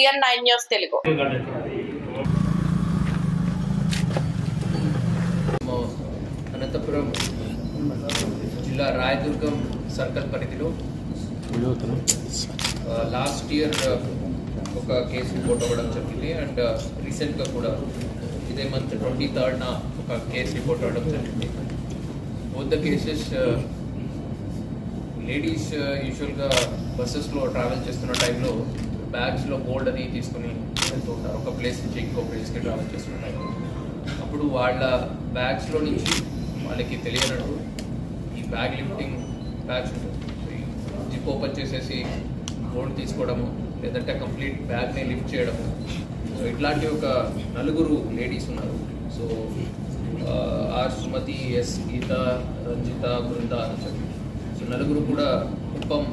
GN9 news Telugu. Anantapuram జిల్లా Rayadurgam circle పరిధిలో last year ఒక కేసు రిపోర్ట్ అవ్వడం జరిగింది. అండ్ రీసెంట్గా కూడా ఇదే మంత్ 23rd ఒక కేసు రిపోర్ట్ అవ్వడం జరిగింది. బోత్ ద కేసెస్ లేడీస్ యూజువల్గా బస్సెస్లో ట్రావెల్ చేస్తున్న టైంలో బ్యాగ్స్లో గోల్డ్ అని తీసుకుని వెళ్తూ ఉంటారు ఒక ప్లేస్ నుంచి ఇంకో ప్లేస్కి ట్రావెల్ చేస్తున్న టైంలో. అప్పుడు వాళ్ళ బ్యాగ్స్లో నుంచి వాళ్ళకి తెలియనట్టు ఈ బ్యాగ్ లిఫ్టింగ్ బ్యాగ్స్ ఉంటుంది, జిప్ ఓపెన్ చేసేసి గోల్డ్ తీసుకోవడము, లేదంటే కంప్లీట్ బ్యాగ్ని లిఫ్ట్ చేయడము. సో ఇట్లాంటి ఒక 4 లేడీస్ ఉన్నారు. సో ఆర్ సుమతి, ఎస్ గీత, రంజిత, బృంద అని చెప్పి. సో 4 కూడా కుప్పం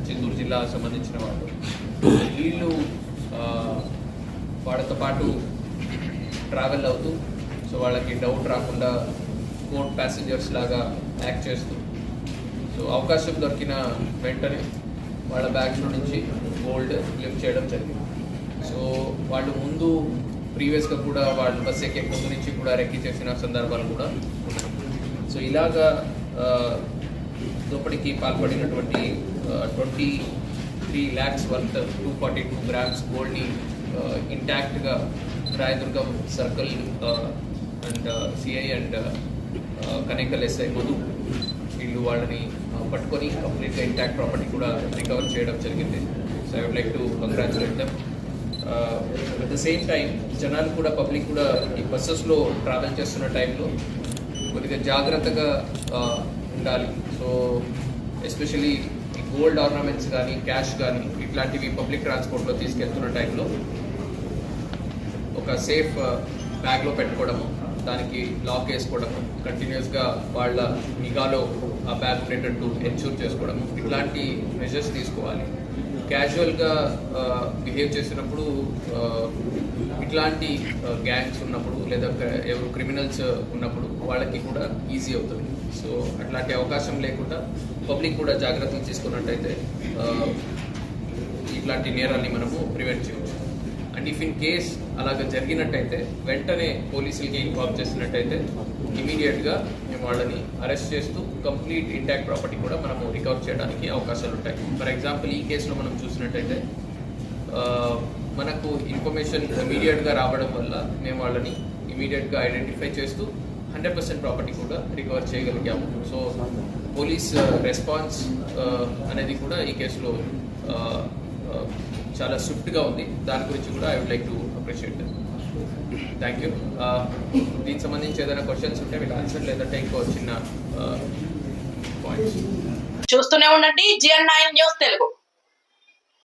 చిత్తూరు జిల్లా సంబంధించిన వాళ్ళు. వీళ్ళు వాళ్ళతో పాటు ట్రావెల్ అవుతూ సో వాళ్ళకి డౌట్ రాకుండా కోర్ట్ ప్యాసింజర్స్ లాగా యాక్ట్ చేస్తూ సో అవకాశం దొరికిన వెంటనే వాళ్ళ బ్యాగ్స్లో నుంచి గోల్డ్ లిఫ్ట్ చేయడం జరిగింది. సో వాళ్ళు ముందు ప్రీవియస్గా కూడా వాళ్ళు బస్ ఎక్కే ముందు నుంచి కూడా రెక్కి చేసిన సందర్భాలు కూడా ఉన్నాయి. సో ఇలాగా దోపిడీకి పాల్పడినటువంటి 23 lakhs వర్త్ 242 grams గోల్డ్ని ఇంటాక్ట్గా Rayadurgam circle and CI and Kanekal SI Madhu వీళ్ళు వాళ్ళని పట్టుకొని కంప్లీట్గా ఇంటాక్ట్ ప్రాపర్టీ కూడా రికవర్ చేయడం జరిగింది. So I would like to congratulate them. At the same time జనాలు కూడా పబ్లిక్ కూడా ఈ బస్సెస్లో ట్రావెల్ చేస్తున్న టైంలో కొద్దిగా జాగ్రత్తగా ఉండాలి. సో ఎస్పెషలీ ఈ గోల్డ్ ఆర్నమెంట్స్ కానీ క్యాష్ కానీ ఇట్లాంటివి పబ్లిక్ ట్రాన్స్పోర్ట్లో తీసుకెళ్తున్న టైంలో ఒక సేఫ్ బ్యాగ్లో పెట్టుకోవడము, దానికి లాక్ వేసుకోవడము, కంటిన్యూస్గా వాళ్ళ నిఘాలో ఆ బ్యాగ్ ఉండేటట్టు ఎన్ష్యూర్ చేసుకోవడము, ఇట్లాంటి మెజర్స్ తీసుకోవాలి. క్యాజువల్గా బిహేవ్ చేసినప్పుడు ఇట్లాంటి గ్యాంగ్స్ ఉన్నప్పుడు లేదా ఎవరు క్రిమినల్స్ ఉన్నప్పుడు వాళ్ళకి కూడా ఈజీ అవుతుంది. సో అట్లాంటి అవకాశం లేకుండా పబ్లిక్ కూడా జాగ్రత్తలు తీసుకున్నట్టయితే ఇట్లాంటి నేరాన్ని మనము ప్రివెంట్ చేయవచ్చు. అండ్ ఇఫ్ ఇన్ కేస్ అలాగ జరిగినట్టయితే వెంటనే పోలీసులకి ఇన్ఫార్మ్ చేసినట్టయితే ఇమీడియట్గా మేము వాళ్ళని అరెస్ట్ చేస్తూ కంప్లీట్ ఇంటాక్ట్ ప్రాపర్టీ కూడా మనము రికవర్ చేయడానికి అవకాశాలు ఉంటాయి. ఫర్ ఎగ్జాంపుల్ ఈ కేసులో మనం చూసినట్టయితే మనకు ఇన్ఫర్మేషన్ ఇమీడియట్గా రావడం వల్ల మేము వాళ్ళని ఇమీడియట్గా ఐడెంటిఫై చేస్తూ 100% ప్రాపర్టీ కూడా రికవర్ చేయగలిగాము. సో పోలీస్ రెస్పాన్స్ అనేది కూడా ఈ కేసులో చాలా స్విఫ్ట్గా ఉంది. దాని గురించి కూడా I would like to appreciate. Thank you. దీనికి సంబంధించి ఏదైనా క్వశ్చన్స్ ఉంటే వీళ్ళు ఆన్సర్, లేదంటే ఇంకో చిన్న పాయింట్స్. చూస్తూనే ఉండండి GN9 న్యూస్ తెలుగు.